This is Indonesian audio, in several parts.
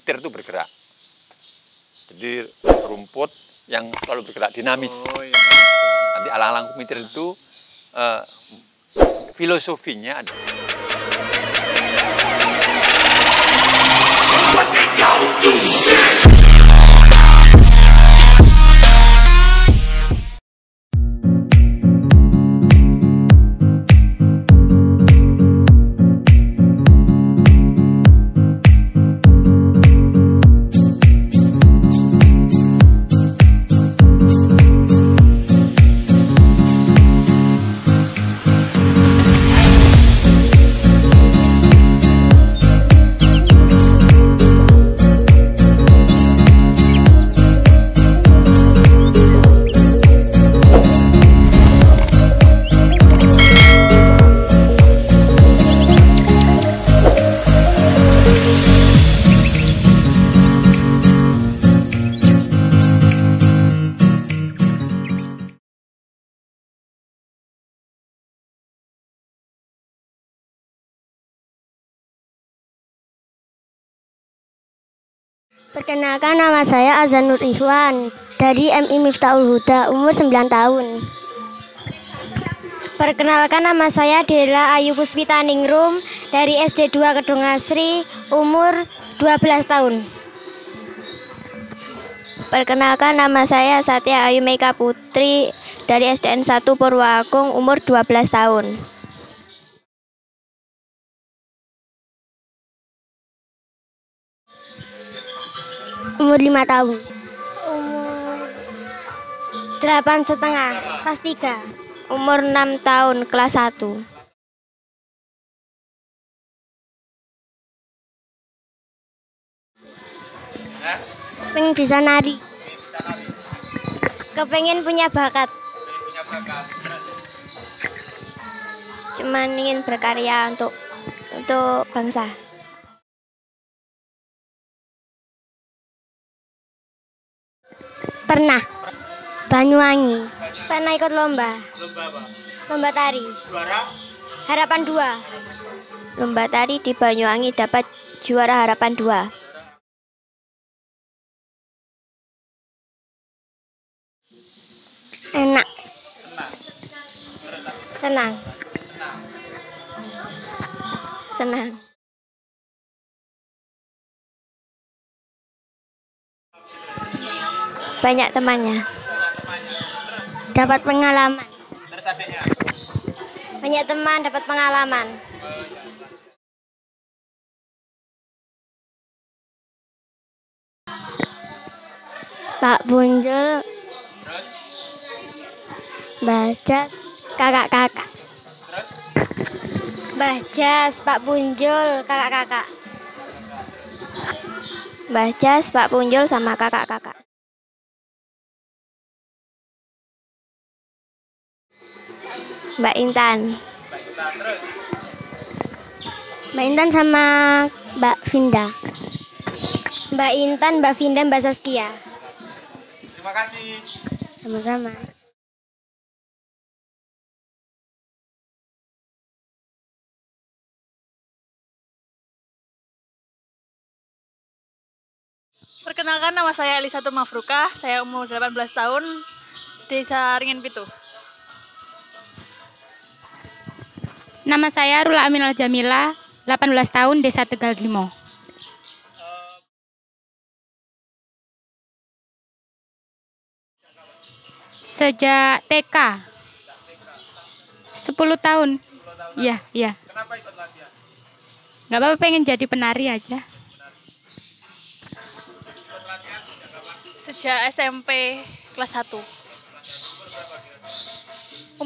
Peter itu bergerak. Jadi rumput yang selalu bergerak dinamis. Oh, iya. Nanti alang-alang Peter itu filosofinya ada. Perkenalkan, nama saya Azanur Ikhwan dari MI Miftahul Huda, umur 9 tahun. Perkenalkan, nama saya Dela Ayu Puspita Ningrum dari SD 2 Kedung Asri, umur 12 tahun. Perkenalkan, nama saya Satya Ayu Meika Putri dari SDN 1 Purwagung, umur 12 tahun. Umur 5 tahun. Umur 8,5, kelas 3. Umur 6 tahun, kelas 1. Pengen bisa nari. Kepengen punya bakat. Cuman ingin berkarya untuk bangsa. Pernah. Banyuwangi. Pernah ikut lomba. Lomba apa? Lomba tari. Juara? Harapan 2. Lomba tari di Banyuwangi dapat juara Harapan 2. Enak. Senang. Senang. Senang. Banyak temannya. Dapat pengalaman. Terus adiknya? Banyak teman, dapat pengalaman. Pak Bunjul, Terus? Mbah Jas, kakak-kakak. Terus? Mbah Jas, Pak Bunjul, kakak-kakak. Mbah Jas, Pak Bunjul sama kakak-kakak. Mbak Intan. Terus? Mbak Intan sama Mbak Vinda. Mbak Intan, Mbak Vinda, Mbak Saskia. Terima kasih. Sama-sama. Perkenalkan, nama saya Elisatu Mafruka, saya umur 18 tahun, desa Ringin Pitu. Nama saya Rula Aminal Jamila, 18 tahun, desa Tegal Limo. Sejak TK. 10 tahun. Iya, iya. Kenapa ikut latihan? Nggak apa-apa, pengen jadi penari aja. Ikut latihan sejak kapan? Sejak SMP kelas 1.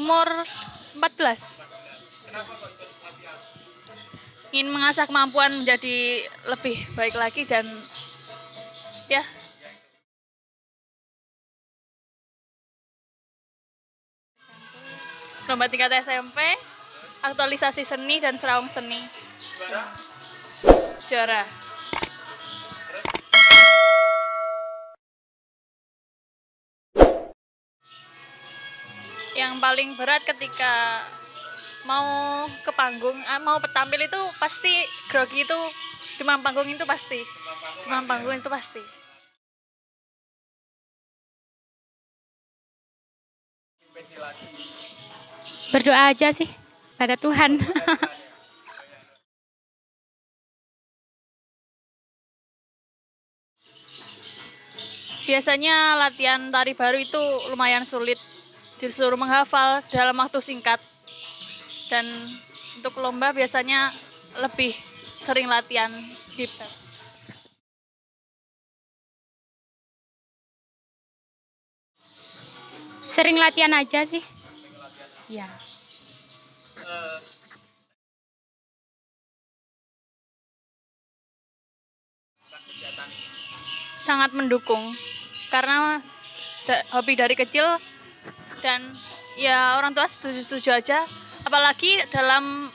Umur 14. Kenapa kok ikut latihan? Ingin mengasah kemampuan menjadi lebih baik lagi dan ya. Lomba tingkat SMP, aktualisasi seni dan serawang seni. Juara? Juara. Yang paling berat ketika mau ke panggung, mau tampil itu pasti grogi, itu demam panggung itu pasti. Depan panggung itu pasti. Berdoa aja sih pada Tuhan. Biasanya latihan tari baru itu lumayan sulit, disuruh menghafal dalam waktu singkat. Dan untuk lomba biasanya lebih sering latihan di Sering latihan aja sih. Ya. sangat mendukung karena hobi dari kecil dan ya orang tua setuju-setuju aja, apalagi dalam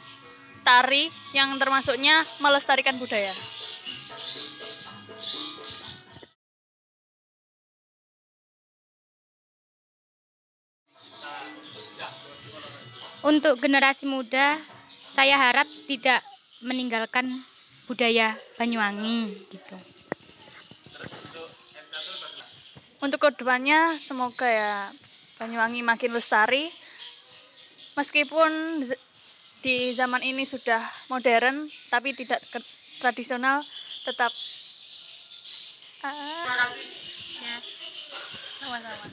tari yang termasuknya melestarikan budaya. Untuk generasi muda, saya harap tidak meninggalkan budaya Banyuwangi gitu. Untuk kedepannya semoga ya Banyuwangi makin lestari, meskipun di zaman ini sudah modern tapi tidak tradisional, tetap. Terima kasih. Ya, sama-sama.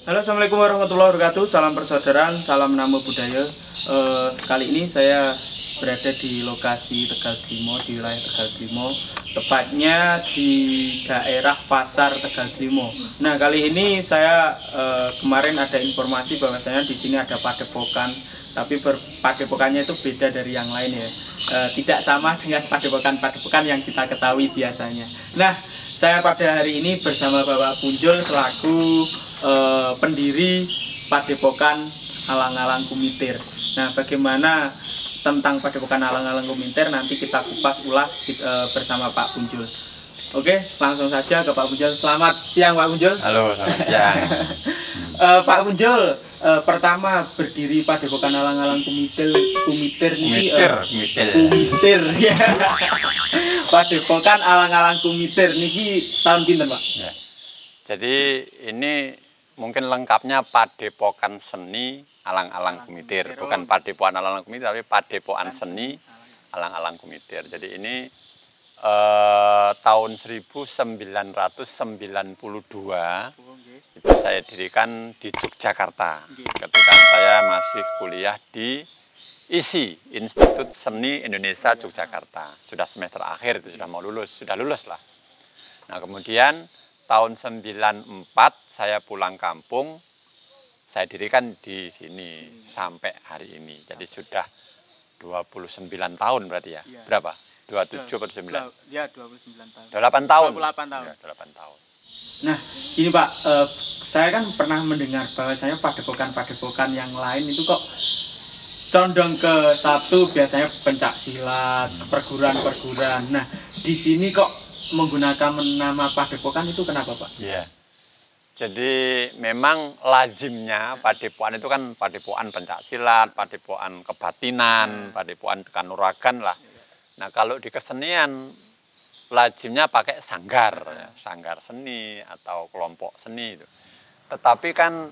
Halo, assalamualaikum warahmatullahi wabarakatuh. Salam persaudaraan, salam nama budaya. Kali ini saya berada di lokasi Tegal Trimo, di wilayah Tegal Trimo, tepatnya di daerah Pasar Tegal Trimo. Nah, kali ini saya kemarin ada informasi bahwasanya di sini ada padepokan, tapi padepokannya itu beda dari yang lain ya. Tidak sama dengan padepokan yang kita ketahui biasanya. Nah, saya pada hari ini bersama Bapak Punjul selaku pendiri Padepokan Alang-Alang Kumitir. Nah, bagaimana tentang Padepokan Alang-Alang Kumitir nanti kita kupas ulas bersama Pak Punjul. Oke, langsung saja ke Pak Punjul. Selamat siang Pak Punjul. Halo, selamat siang. Pak Punjul, pertama berdiri Padepokan Alang-Alang Kumitir ya. Padepokan Alang-Alang Kumitir niki tahun pinten, Pak? Ya. Jadi ini mungkin lengkapnya Padepokan Seni Alang-Alang Kumitir, bukan Padepokan Alang-Alang Kumitir, tapi Padepokan Seni Alang-Alang Kumitir. Jadi ini tahun 1992 itu saya dirikan di Yogyakarta ketika saya masih kuliah di ISI, Institut Seni Indonesia Yogyakarta. Sudah semester akhir itu, sudah lulus lah. Nah, kemudian tahun 94 saya pulang kampung, saya dirikan di sini sampai hari ini. Jadi sudah 29 tahun berarti ya. Berapa? 27 atau 9? Ya, 29 tahun. 28 tahun. 28 tahun. Ya, 8 tahun. Nah, ini Pak, saya kan pernah mendengar bahwasanya padepokan-padepokan yang lain itu kok condong ke satu, biasanya pencak silat, perguruan-perguruan. Nah, di sini kok menggunakan nama padepokan itu kenapa, Pak? Iya. Jadi memang lazimnya padepokan itu kan padepokan pencak silat, padepokan kebatinan, padepokan kanuragan lah. Nah, kalau di kesenian lazimnya pakai sanggar, ya, sanggar seni atau kelompok seni itu. Tetapi kan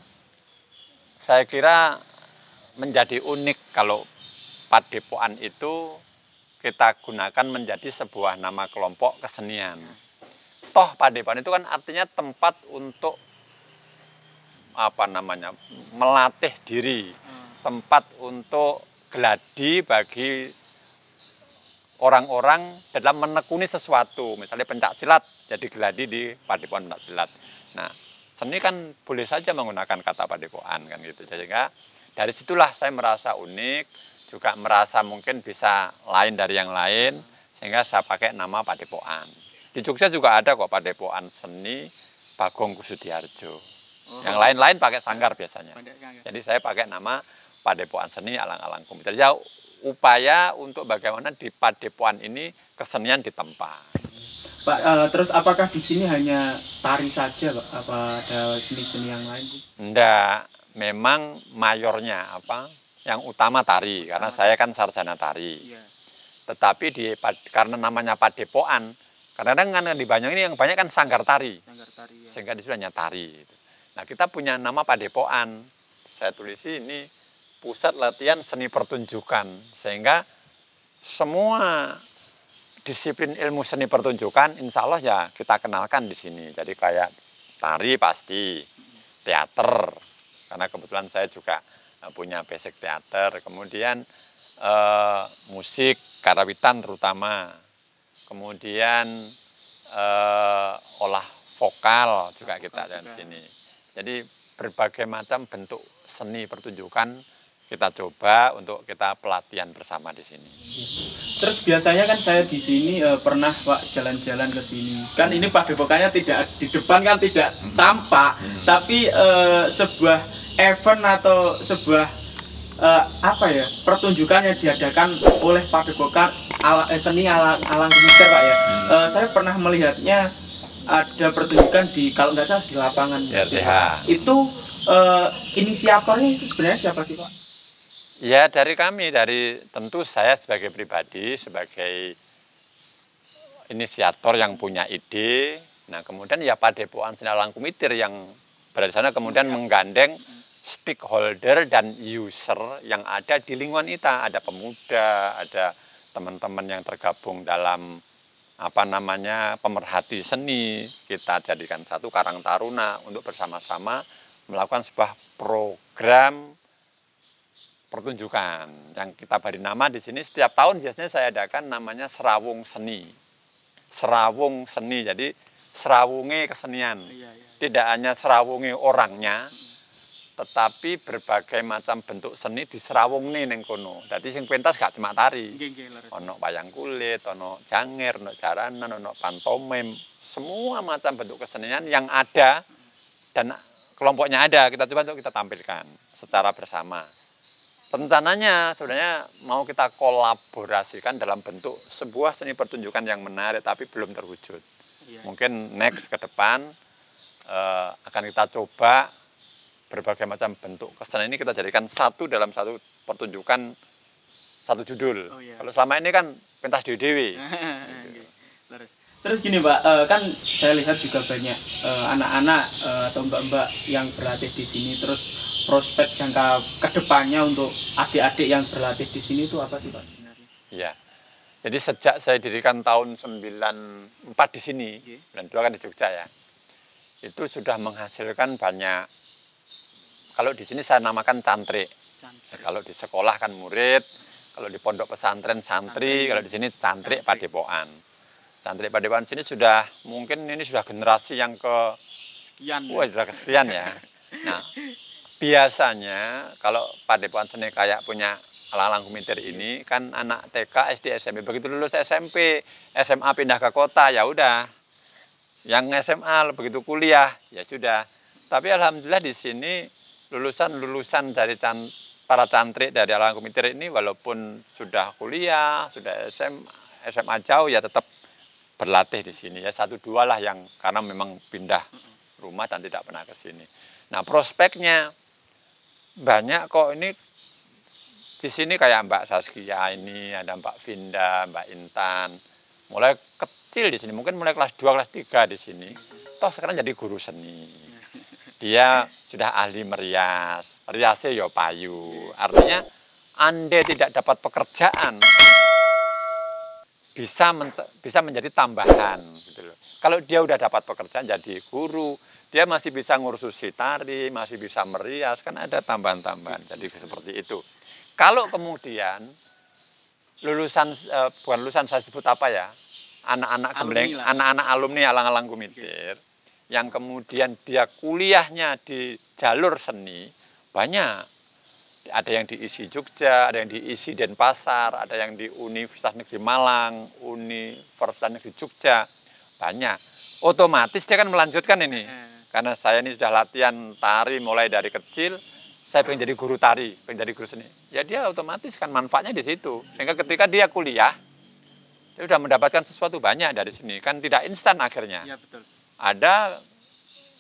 saya kira menjadi unik kalau padepokan itu kita gunakan menjadi sebuah nama kelompok kesenian. Toh padepokan itu kan artinya tempat untuk melatih diri, tempat untuk geladi bagi orang-orang dalam menekuni sesuatu. Misalnya pencak silat, jadi geladi di padepokan pencak silat. Nah, seni kan boleh saja menggunakan kata padepokan kan gitu. Sehingga dari situlah saya merasa unik, juga merasa mungkin bisa lain dari yang lain, sehingga saya pakai nama padepokan. Di Jogja juga ada kok padepokan seni Bagong Kusudiarjo. Yang lain-lain pakai sanggar biasanya. Jadi saya pakai nama Padepokan Seni Alang-Alang Komiter. Ya, upaya untuk bagaimana di Padepokan ini kesenian ditempa. Pak, terus apakah di sini hanya tari saja, Pak? Apa ada seni-seni yang lain? Enggak, memang mayornya yang utama tari, karena saya kan sarjana tari. Tetapi karena namanya Padepokan, kadang-kadang kan di Banyuwangi ini yang banyak kan sanggar tari. Sehingga di sini hanya tari. Nah, kita punya nama Padepokan. Saya tulis ini pusat latihan seni pertunjukan, sehingga semua disiplin ilmu seni pertunjukan insya Allah ya kita kenalkan di sini. Jadi kayak tari pasti, teater, karena kebetulan saya juga punya basic teater, kemudian musik, karawitan terutama, kemudian olah vokal juga kita di sini. Jadi berbagai macam bentuk seni pertunjukan kita coba untuk kita pelatihan bersama di sini. Terus biasanya kan saya di sini pernah Pak jalan-jalan ke sini. Kan ini Padepokannya tidak di depan kan tidak tampak, tapi sebuah event atau sebuah pertunjukan yang diadakan oleh Padepokan Seni Alang Komiter, Pak ya. Saya pernah melihatnya ada pertunjukan kalau nggak salah di lapangan RTH. Itu inisiatornya itu sebenarnya siapa sih, Pak? Ya dari kami, tentu saya sebagai pribadi, sebagai inisiator yang punya ide. Nah kemudian ya Padepokan Seni Alang Komiter yang berada di sana kemudian menggandeng stakeholder dan user yang ada di lingkungan kita. Ada pemuda, ada teman-teman yang tergabung dalam pemerhati seni. Kita jadikan satu Karang Taruna untuk bersama-sama melakukan sebuah program pertunjukan yang kita beri nama di sini. Setiap tahun biasanya saya adakan namanya Serawung Seni. Serawung Seni, jadi serawunge kesenian. Tidak hanya serawunge orangnya, tetapi berbagai macam bentuk seni diserawungne ning kono. Dadi sing pentas gak cuma tari. Ono wayang kulit, ono janger, ono jaranan, ono pantomim, semua macam bentuk kesenian yang ada dan kelompoknya ada, kita coba untuk kita tampilkan secara bersama. Rencananya sebenarnya mau kita kolaborasikan dalam bentuk sebuah seni pertunjukan yang menarik tapi belum terwujud. Mungkin next ke depan akan kita coba berbagai macam bentuk kesenian ini kita jadikan satu dalam satu pertunjukan, satu judul. Kalau selama ini kan pentas dewe-dewe. Terus gini Pak, kan saya lihat juga banyak anak-anak atau mbak-mbak yang berlatih di sini. Terus prospek jangka kedepannya untuk adik-adik yang berlatih di sini itu apa sih Pak? Iya, jadi sejak saya dirikan tahun 94 di sini, 92 kan di Jogja ya, itu sudah menghasilkan banyak. Kalau di sini saya namakan cantrik. Kalau di sekolah kan murid, kalau di pondok pesantren santri, kalau di sini cantrik Padepokan. Cantrik Padepokan sini sudah mungkin ini sudah generasi yang sudah kesekian ya. Nah, biasanya kalau Padepokan Seni kayak punya Alang-Alang Komiter ini kan anak TK, SD, SMP, begitu lulus SMP, SMA pindah ke kota ya udah. Yang SMA begitu kuliah ya sudah. Tapi alhamdulillah di sini lulusan dari para cantrik dari Alang-Alang Komiter ini walaupun sudah kuliah, sudah SMA jauh ya tetap berlatih di sini ya, 1-2 lah yang karena memang pindah rumah dan tidak pernah ke sini. Nah, prospeknya banyak kok ini di sini kayak Mbak Saskia ini, ada Mbak Vinda, Mbak Intan. Mulai kecil di sini, mungkin mulai kelas 2, kelas 3 di sini. Toh sekarang jadi guru seni. Dia sudah ahli merias, riasnya ya payu. Artinya Anda tidak dapat pekerjaan bisa menjadi tambahan gitu loh. Kalau dia udah dapat pekerjaan jadi guru, dia masih bisa ngurusi tari, masih bisa merias, kan ada tambahan-tambahan. Jadi seperti itu. Kalau kemudian bukan lulusan saya sebut apa ya, anak-anak alumni Alang-Alang Komiter, yang kemudian dia kuliahnya di jalur seni, banyak. Ada yang diisi Jogja, ada yang diisi Denpasar, ada yang di Universitas Negeri Malang, Universitas Negeri Jogja, banyak. Otomatis dia kan melanjutkan ini karena saya ini sudah latihan tari mulai dari kecil, saya pengen jadi guru tari, pengen jadi guru seni. Ya dia otomatis kan manfaatnya di situ. Sehingga ketika dia kuliah, dia sudah mendapatkan sesuatu banyak dari sini. Kan tidak instan akhirnya. Iya betul. Ada,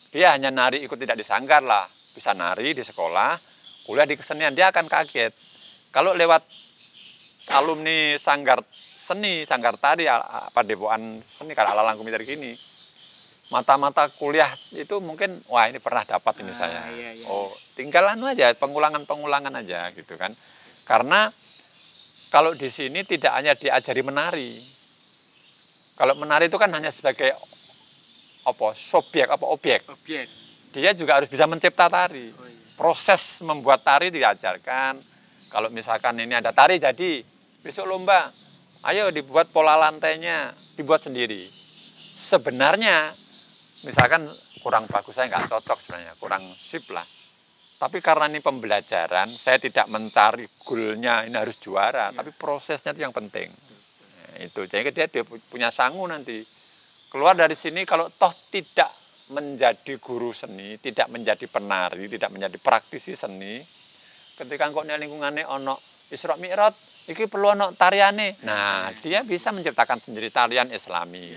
dia hanya nari ikut tidak disanggar lah. Bisa nari di sekolah, kuliah di kesenian, dia akan kaget. Kalau lewat alumni sanggar seni, sanggar tari, Padepokan Seni, kalau Alalang Kumiter gini, mata-mata kuliah itu mungkin, wah ini pernah dapat ini saya. Iya. Oh, tinggal aja, pengulangan aja gitu kan. Karena kalau di sini tidak hanya diajari menari. Kalau menari itu kan hanya sebagai objek. Dia juga harus bisa mencipta tari. Oh, iya. Proses membuat tari diajarkan. Kalau misalkan ini ada tari jadi, besok lomba, ayo dibuat pola lantainya, dibuat sendiri. Sebenarnya misalkan kurang bagus, saya nggak cocok sebenarnya, kurang sip lah. Tapi karena ini pembelajaran, saya tidak mencari goalnya ini harus juara, tapi prosesnya itu yang penting. Nah, itu, jadi dia punya sangu nanti. Keluar dari sini kalau toh tidak menjadi guru seni, tidak menjadi penari, tidak menjadi praktisi seni, ketika kok lingkungannya ono Isra Mi'raj, iki perlu ono tariane. Nah, dia bisa menciptakan sendiri tarian Islami.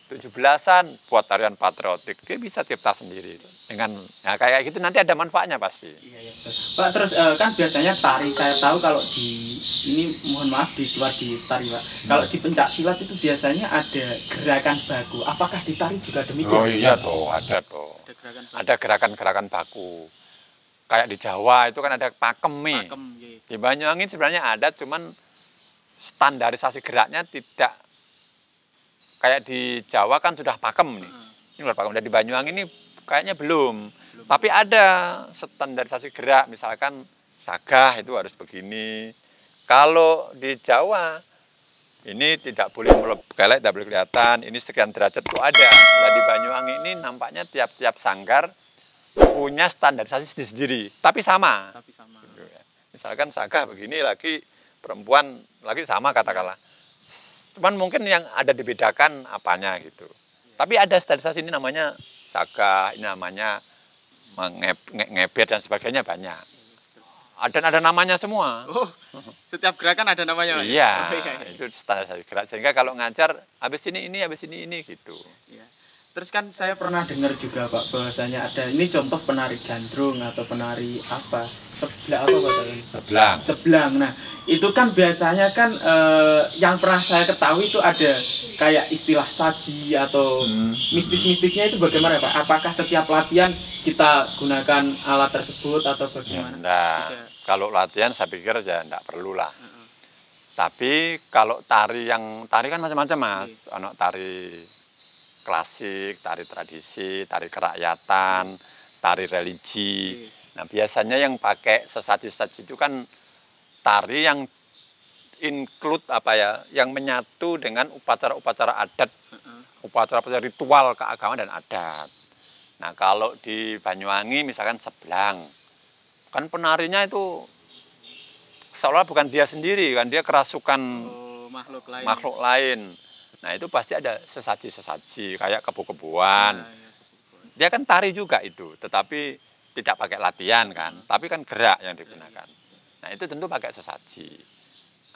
17-an buat tarian patriotik, dia bisa cipta sendiri dengan ya kayak gitu, nanti ada manfaatnya pasti. Iya, Pak. Terus kan biasanya tari, saya tahu kalau di ini, mohon maaf di luar di tari, Pak. Kalau di pencak silat itu biasanya ada gerakan baku. Apakah di tari juga demikian? Oh iya toh, ada toh. Ada gerakan-gerakan baku. Kayak di Jawa itu kan ada pakemi. Di Banyuwangi sebenarnya ada, cuman standarisasi geraknya tidak kayak di Jawa kan sudah pakem nih. Ini luar pakem. Dan di Banyuwangi ini kayaknya belum. Tapi ada standarisasi gerak, misalkan sagah itu harus begini. Kalau di Jawa ini tidak boleh kelek, tidak boleh kelihatan. Ini sekian derajat itu ada. Nah, di Banyuwangi ini nampaknya tiap-tiap sanggar punya standarisasi sendiri, tapi sama. Misalkan sagah begini, lagi perempuan lagi sama katakanlah. Cuman mungkin yang ada dibedakan apanya gitu. Tapi ada standarisasi, ini namanya sagah, ini namanya ngebet dan sebagainya banyak. Ada namanya semua. Oh, setiap gerakan ada namanya, Pak? Iya, Oh, iya. itu standarisasi gerak. Sehingga kalau ngajar, habis ini, habis ini gitu. Iya. Terus kan saya pernah dengar juga, Pak, bahwasanya ada ini contoh penari gandrung atau penari apa? Sebelang apa, Pak? Sebelang. Nah, itu kan biasanya kan yang pernah saya ketahui itu ada kayak istilah saji atau mistis-mistisnya itu bagaimana, Pak? Apakah setiap latihan kita gunakan alat tersebut atau bagaimana? Ya, kalau latihan saya pikir ya enggak perlu lah. Tapi kalau tari kan macam-macam, Mas. Ono tari klasik, tari tradisi, tari kerakyatan, tari religi. Nah, biasanya yang pakai sesaji-sesaji itu kan tari yang include yang menyatu dengan upacara-upacara adat, upacara-upacara ritual keagamaan dan adat. Nah, kalau di Banyuwangi misalkan sebelang, kan penarinya itu seolah bukan dia sendiri, kan dia kerasukan makhluk lain. Nah, itu pasti ada sesaji-sesaji kayak kebu-kebuan. Dia kan tari juga itu, tetapi tidak pakai latihan kan, tapi kan gerak yang digunakan. Nah, itu tentu pakai sesaji.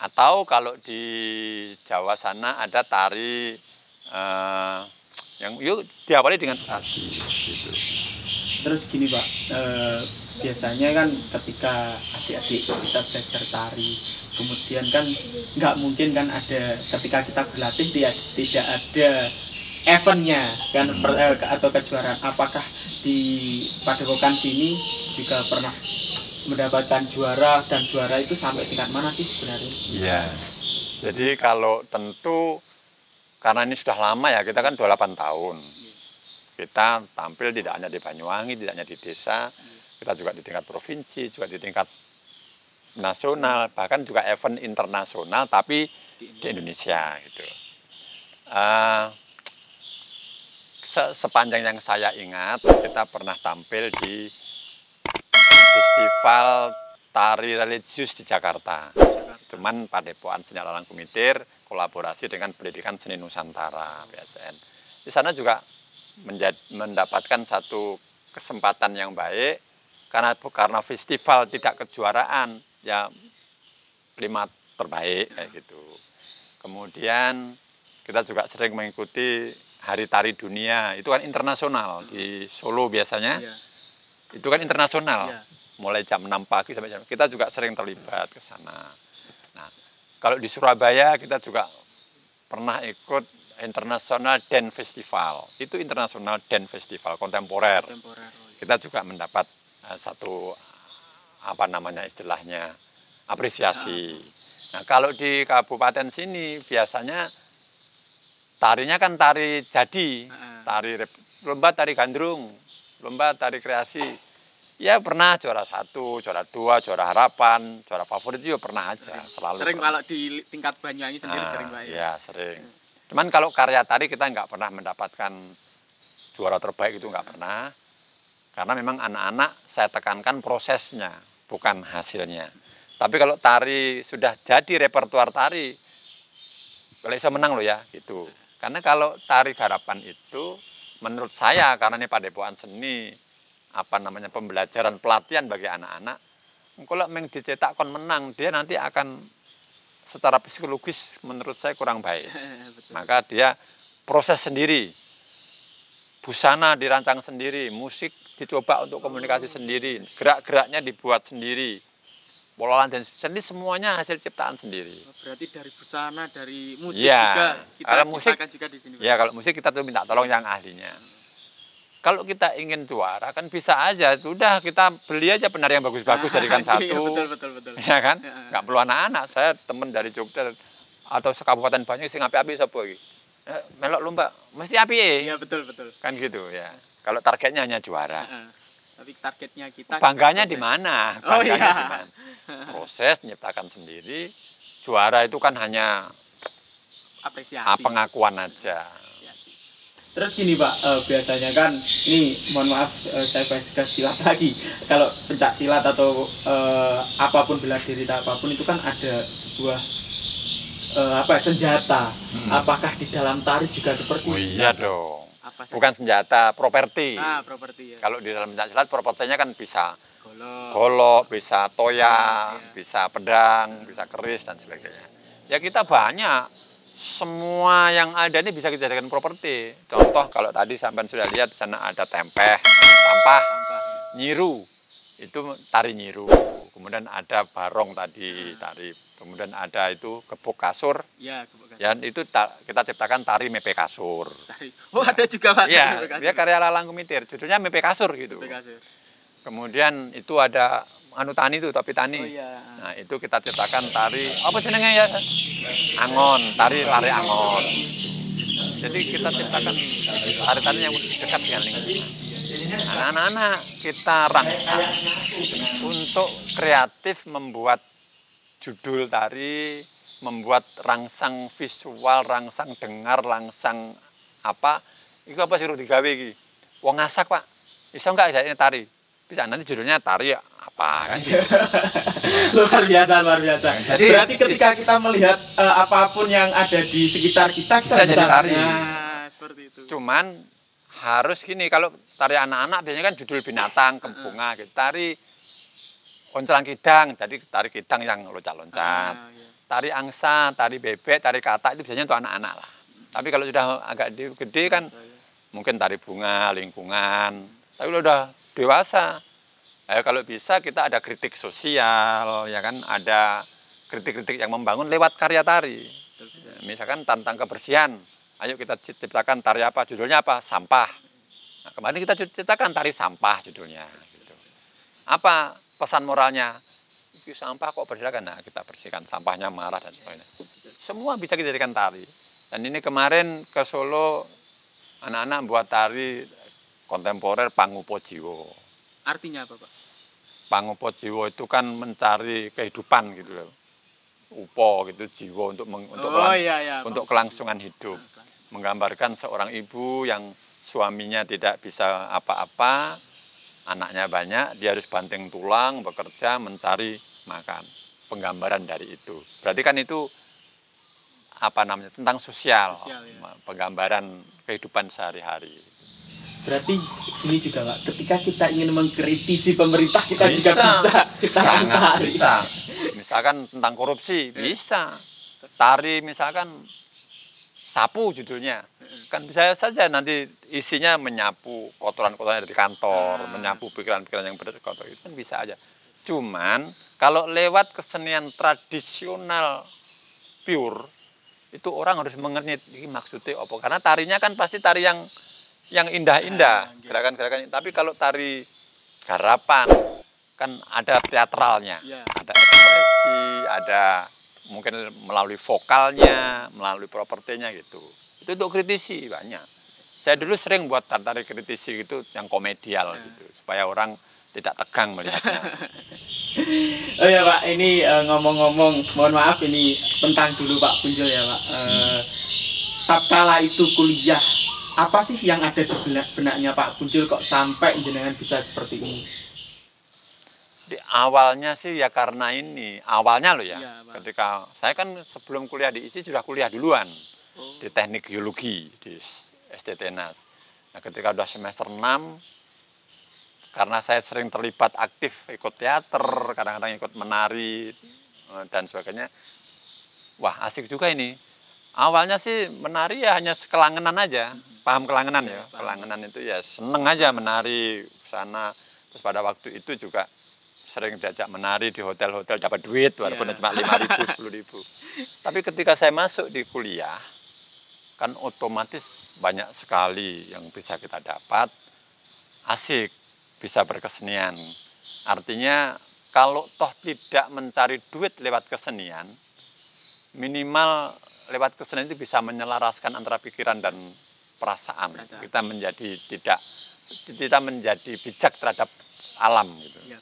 Atau kalau di Jawa sana ada tari yang diawali dengan sesaji gitu. Terus gini, Pak, biasanya kan ketika adik-adik kita belajar tari, kemudian kan nggak mungkin kan ada ketika kita berlatih tidak ada eventnya kan atau kejuaraan. Apakah di Padepokan sini juga pernah mendapatkan juara, dan juara itu sampai tingkat mana sih sebenarnya? Iya. Jadi kalau tentu karena ini sudah lama ya, kita kan 28 tahun. Kita tampil tidak hanya di Banyuwangi, tidak hanya di desa, kita juga di tingkat provinsi, juga di tingkat nasional, bahkan juga event internasional, tapi di Indonesia gitu. Sepanjang yang saya ingat, kita pernah tampil di festival tari religius di Jakarta. Cuman Padepokan Seni Alalang Kumiter kolaborasi dengan Pendidikan Seni Nusantara (PSN). Di sana juga mendapatkan satu kesempatan yang baik karena festival tidak kejuaraan ya 5 terbaik kayak gitu. Kemudian kita juga sering mengikuti Hari Tari Dunia, itu kan internasional di Solo biasanya. Iya. Itu kan internasional. Iya. Mulai jam 6 pagi sampai jam. Kita juga sering terlibat ke sana. Nah, kalau di Surabaya kita juga pernah ikut International Dance Festival. Itu International Dance Festival kontemporer. Kita juga mendapat satu apa namanya istilahnya apresiasi. Nah, kalau di kabupaten sini biasanya tarinya kan tari jadi, lomba tari gandrung, lomba tari kreasi. Ya pernah juara 1, juara 2, juara harapan, juara favorit juga pernah aja, selalu. Sering pernah. kalau di tingkat Banyuwangi sendiri sering Pak ya? Ya sering. Cuman kalau karya tari kita nggak pernah mendapatkan juara terbaik itu nggak pernah. Karena memang anak-anak saya tekankan prosesnya, bukan hasilnya. Tapi kalau tari sudah jadi repertuar tari, kalau bisa menang loh ya, gitu. Karena kalau tari garapan itu, menurut saya karena ini padepokan seni, apa namanya pembelajaran pelatihan bagi anak-anak, kalau memang dicetak kon menang, dia nanti akan secara psikologis menurut saya kurang baik. Maka dia proses sendiri, busana dirancang sendiri, musik dicoba untuk komunikasi sendiri, gerak-geraknya dibuat sendiri, pola dan seni semuanya hasil ciptaan sendiri. Berarti dari busana, dari musik ya, juga kita kalau musik juga di sini. Ya kalau musik kita tuh minta tolong yang ahlinya. Kalau kita ingin juara kan bisa aja, sudah kita beli aja penari yang bagus-bagus jadikan satu. Iya, betul. Ya kan? Nggak perlu anak-anak. Saya teman dari Jogja atau sekabupaten Banyuwangi sing api-api sapa iki. Melok lomba mesti api. Iya, betul. Kan gitu ya. Kalau targetnya hanya juara. Tapi targetnya kita Bangganya di mana? Bangganya di mana? Proses nyiptakan sendiri. Juara itu kan hanya apresiasi. Pengakuan aja. Terus gini Pak, biasanya kan ini mohon maaf saya bahas ke silat lagi. Kalau pencak silat atau apapun bela diri apapun itu kan ada sebuah senjata. Apakah di dalam tari juga seperti itu? Oh iya dong. Bukan senjata, properti. Properti ya. Kalau di dalam pencak silat propertinya kan bisa golok, golok, bisa toya, bisa pedang, bisa keris dan sebagainya. Ya kita banyak. Semua yang ada ini bisa kita jadikan properti. Contoh kalau tadi sampai sudah lihat di sana ada tempeh, sampah, nyiru. Itu tari nyiru. Kemudian ada barong tadi, tari. Kemudian ada itu gebuk kasur. Ya, gebuk kasur. Ya itu kita ciptakan tari mepe kasur. Oh, ada juga Pak. Iya, dia karya Lalang Kumitir. Judulnya mepe kasur gitu. Mepe kasur. Kemudian itu ada tani itu, topi tani. Oh, iya. Nah, itu kita ciptakan tari apa jenenge ya? Angon, tari angon. Jadi kita ciptakan tari-tari yang dekat dengan lingkungan. Anak-anak kita rangsang untuk kreatif membuat judul tari, membuat rangsang visual, rangsang dengar, rangsang apa? Iku apa sih digawe iki? Wong ngasak, Pak. Iso enggak ini tari? Bisa nanti judulnya tari apa kan gitu. luar biasa. Jadi berarti ketika kita melihat apapun yang ada di sekitar kita bisa jadi tari. Nah, seperti itu. Cuman harus gini, kalau tari anak-anak biasanya kan judul binatang, kembunga gitu. Tari oncelang kidang, jadi tari kidang yang loncat-loncat. Tari angsa, tari bebek, tari katak itu biasanya untuk anak-anak lah. Tapi kalau sudah agak gede kan mungkin tari bunga, lingkungan. Tapi kalau udah dewasa, kalau bisa kita ada kritik sosial, ya kan, ada kritik-kritik yang membangun lewat karya tari. Misalkan tentang kebersihan, ayo kita ciptakan tari apa, judulnya apa? Sampah. Nah, kemarin kita ciptakan tari sampah judulnya. Gitu. Apa pesan moralnya? Itu sampah kok bersihkan, nah kita bersihkan sampahnya marah dan sebagainya. Semua bisa kita jadikan tari. Dan ini kemarin ke Solo, anak-anak buat tari kontemporer Pangupo Jiwo. Artinya apa Pak? Pangupo Jiwo itu kan mencari kehidupan gitu loh. Upo gitu, jiwo untuk kelangsungan hidup. Menggambarkan seorang ibu yang suaminya tidak bisa apa-apa, anaknya banyak, dia harus banting tulang, bekerja, mencari makan. Penggambaran dari itu. Berarti kan itu apa namanya, tentang sosial, ya. Penggambaran kehidupan sehari-hari. Berarti ini juga Pak, ketika kita ingin mengkritisi pemerintah kita juga bisa ciptakan sangat tari. bisa. Misalkan tentang korupsi bisa. Tari misalkan sapu judulnya, kan bisa saja nanti isinya menyapu kotoran-kotoran dari kantor, menyapu pikiran-pikiran yang kotor, itu kan bisa aja. Cuman kalau lewat kesenian tradisional pure itu orang harus mengerti ini maksudnya apa, karena tarinya kan pasti tari yang indah-indah, gerakan-gerakan. Tapi kalau tari garapan kan ada teatralnya, ada ekspresi, ada mungkin melalui vokalnya, melalui propertinya gitu. Itu untuk kritisi banyak. Saya dulu sering buat tari kritisi gitu yang komedial gitu, supaya orang tidak tegang melihatnya. Oh ya Pak, ini ngomong-ngomong, mohon maaf ini tentang dulu Pak Punjo ya Pak. Tatkala itu kuliah, apa sih yang ada di benaknya Pak Punjo kok sampai jenengan bisa seperti ini? Di awalnya sih ya karena ini, awalnya loh ya, ketika saya kan sebelum kuliah di ISI sudah kuliah duluan di teknik geologi di STT NAS. Nah ketika udah semester 6, karena saya sering terlibat aktif ikut teater, kadang-kadang ikut menari dan sebagainya, wah asik juga ini. Awalnya sih menari ya hanya kelangenan aja, paham kelangenan ya, kelangenan itu ya seneng aja menari sana. Terus pada waktu itu juga sering diajak menari di hotel-hotel, dapat duit walaupun cuma 5.000, 10.000. Tapi ketika saya masuk di kuliah, kan otomatis banyak sekali yang bisa kita dapat, asik, bisa berkesenian. Artinya kalau toh tidak mencari duit lewat kesenian, minimal lewat kesenian itu bisa menyelaraskan antara pikiran dan perasaan. Kita menjadi bijak terhadap alam gitu.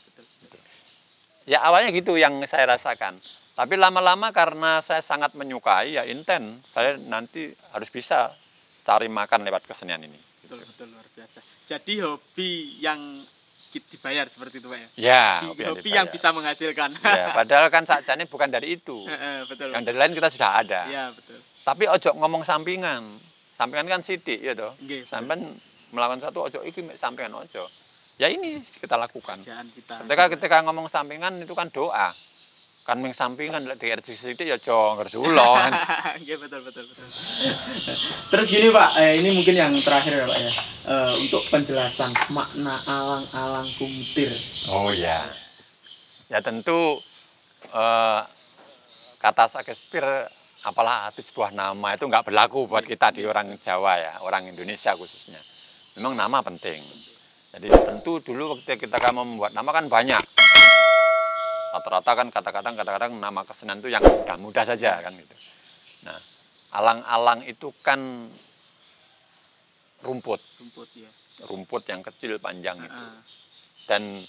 Ya awalnya gitu yang saya rasakan. Tapi lama-lama karena saya sangat menyukai, ya inten. Saya nanti harus bisa cari makan lewat kesenian ini. Betul luar biasa. Jadi hobi yang dibayar seperti itu Pak ya? Ya, hobi yang bisa menghasilkan. Ya, padahal kan sakjane bukan dari itu. Betul. Yang dari lain kita sudah ada. Iya, betul. Tapi ojo ngomong sampingan. Sampingan kan sidik ya toh. Sampai melakukan satu ojo iki sampingan ojo. Ya ini kita lakukan. Ketika ngomong sampingan itu kan doa. Kan ming sampingan di RC sidik ya aja ngersulo kan. Iya betul. Terus gini Pak, ini mungkin yang terakhir ya Pak ya. Untuk penjelasan makna alang-alang kumitir. Oh ya. Ya tentu kata Shakespeare apalah arti sebuah nama itu nggak berlaku buat kita di orang Jawa ya, orang Indonesia khususnya. Memang nama penting. Jadi tentu dulu waktu kita membuat nama kan banyak. Rata-rata kan kadang-kadang nama kesenian itu yang mudah-mudah saja kan gitu. Nah, alang-alang itu kan rumput ya. Rumput yang kecil panjang itu. Dan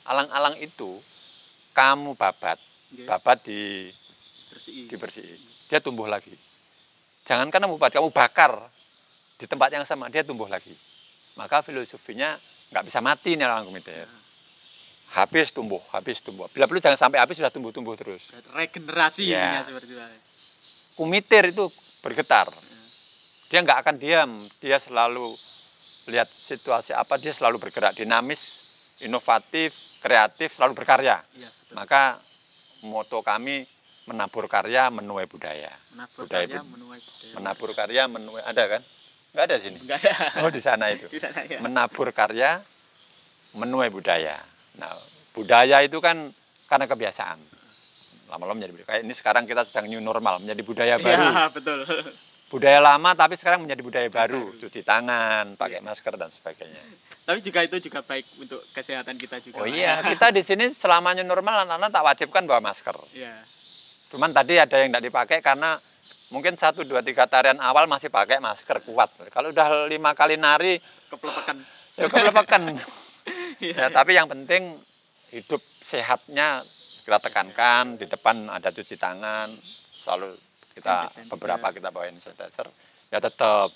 alang-alang itu kamu babat dibersihin, dia tumbuh lagi. Jangan kamu bakar di tempat yang sama, dia tumbuh lagi. Maka filosofinya nggak bisa mati nih alang kumitir. Habis tumbuh. Bila perlu jangan sampai habis sudah tumbuh terus. Regenerasi ya. Seperti itu. Kumitir itu bergetar. Dia nggak akan diam, dia selalu lihat situasi apa, dia selalu bergerak, dinamis, inovatif, kreatif, selalu berkarya. Ya, maka moto kami menabur karya, menuai budaya. Menabur karya, menuai ada kan? Nggak ada sini. Nggak ada. Oh di sana itu. Di sana, ya. Menabur karya, menuai budaya. Nah budaya itu kan karena kebiasaan. Lama-lama menjadi budaya. Kayak ini sekarang kita sedang new normal, menjadi budaya baru. Ya, betul. Budaya lama tapi sekarang menjadi budaya baru. Cuci tangan, pakai masker dan sebagainya. Tapi juga itu juga baik untuk kesehatan kita juga. Oh iya, kita di sini selamanya normal anak-anak tak wajibkan bawa masker. Iya. Cuman tadi ada yang tidak dipakai karena mungkin 1, 2, 3 tarian awal masih pakai masker kuat. Kalau udah 5 kali nari keplepekan. Ya keplepekan. Ya, tapi yang penting hidup sehatnya kita tekankan, di depan ada cuci tangan, selalu kita beberapa kita bawain sanitizer. Ya tetap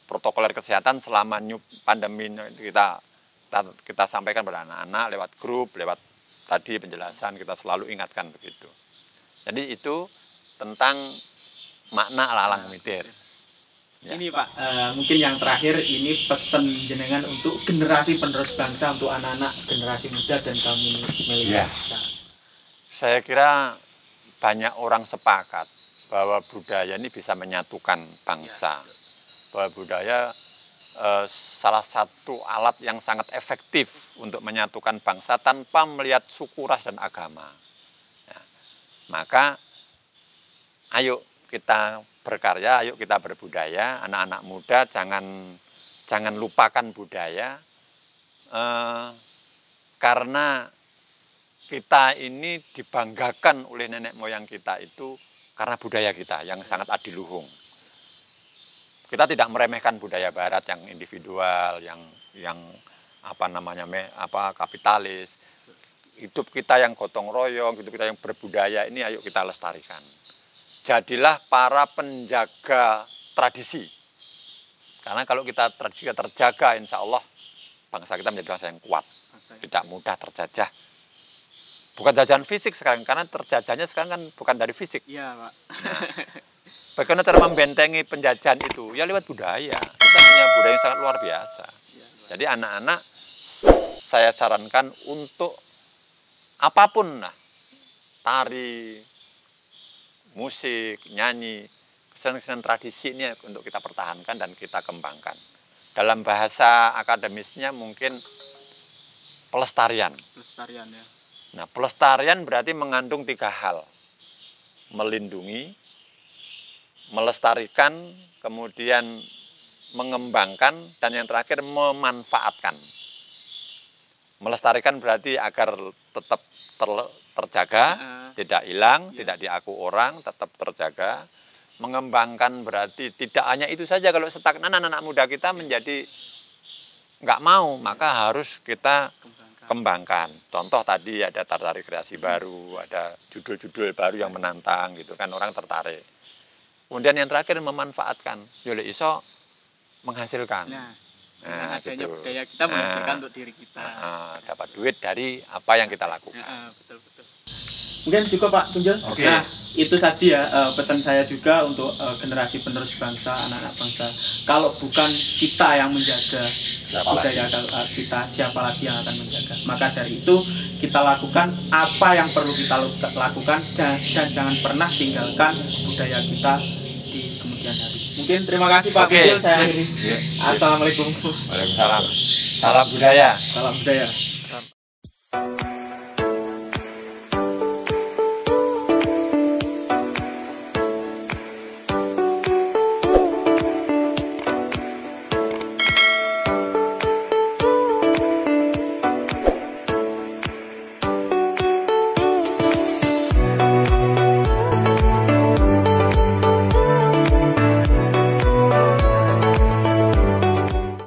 protokoler kesehatan selama pandemi kita kita sampaikan pada anak-anak lewat grup, lewat tadi penjelasan kita selalu ingatkan begitu. Jadi itu tentang makna alang mitir. Ya. Ini Pak, mungkin yang terakhir ini pesan jenengan untuk generasi penerus bangsa, untuk anak-anak generasi muda dan kaum milenial. Ya. Saya kira banyak orang sepakat bahwa budaya ini bisa menyatukan bangsa. Bahwa budaya salah satu alat yang sangat efektif untuk menyatukan bangsa tanpa melihat suku, ras, dan agama. Ya. Maka ayo kita berkarya, ayo kita berbudaya. Anak-anak muda jangan lupakan budaya, karena kita ini dibanggakan oleh nenek moyang kita itu karena budaya kita yang sangat adiluhung. Kita tidak meremehkan budaya barat yang individual, yang kapitalis. Hidup kita yang gotong royong, hidup kita yang berbudaya ini ayo kita lestarikan. Jadilah para penjaga tradisi. Karena kalau kita tradisi kita terjaga, insya Allah bangsa kita menjadi bangsa yang kuat, tidak mudah terjajah. Bukan jajahan fisik sekarang, karena terjajahnya sekarang kan bukan dari fisik. Iya, Pak. Nah, bagaimana cara membentengi penjajahan itu? Ya lewat budaya. Kita punya budaya yang sangat luar biasa. Jadi anak-anak saya sarankan untuk apapun lah, tari, musik, nyanyi, kesenian tradisi ini untuk kita pertahankan dan kita kembangkan. Dalam bahasa akademisnya mungkin pelestarian. Pelestarian ya. Nah, pelestarian berarti mengandung 3 hal. Melindungi, melestarikan, kemudian mengembangkan, dan yang terakhir memanfaatkan. Melestarikan berarti agar tetap terjaga, tidak hilang, tidak diaku orang, tetap terjaga. Mengembangkan berarti tidak hanya itu saja, kalau stagnan anak-anak muda kita menjadi nggak mau, maka harus kita kembangkan. Contoh tadi ada tarik kreasi baru, ada judul-judul baru yang menantang gitu kan, orang tertarik. Kemudian yang terakhir memanfaatkan, yole iso menghasilkan. Nah, adanya gitu. Budaya kita menghasilkan untuk diri kita. Dapat duit dari apa yang kita lakukan. Betul-betul. Mungkin cukup Pak Punjul. Okay. Nah, itu tadi ya pesan saya juga untuk generasi penerus bangsa, anak-anak bangsa. Kalau bukan kita yang menjaga budaya kita, siapa lagi yang akan menjaga? Maka dari itu kita lakukan apa yang perlu kita lakukan dan jangan pernah tinggalkan budaya kita di kemudian hari. Mungkin terima kasih Pak Punjul, saya akhiri. Assalamualaikum. Waalaikumsalam. Salam budaya. Salam budaya.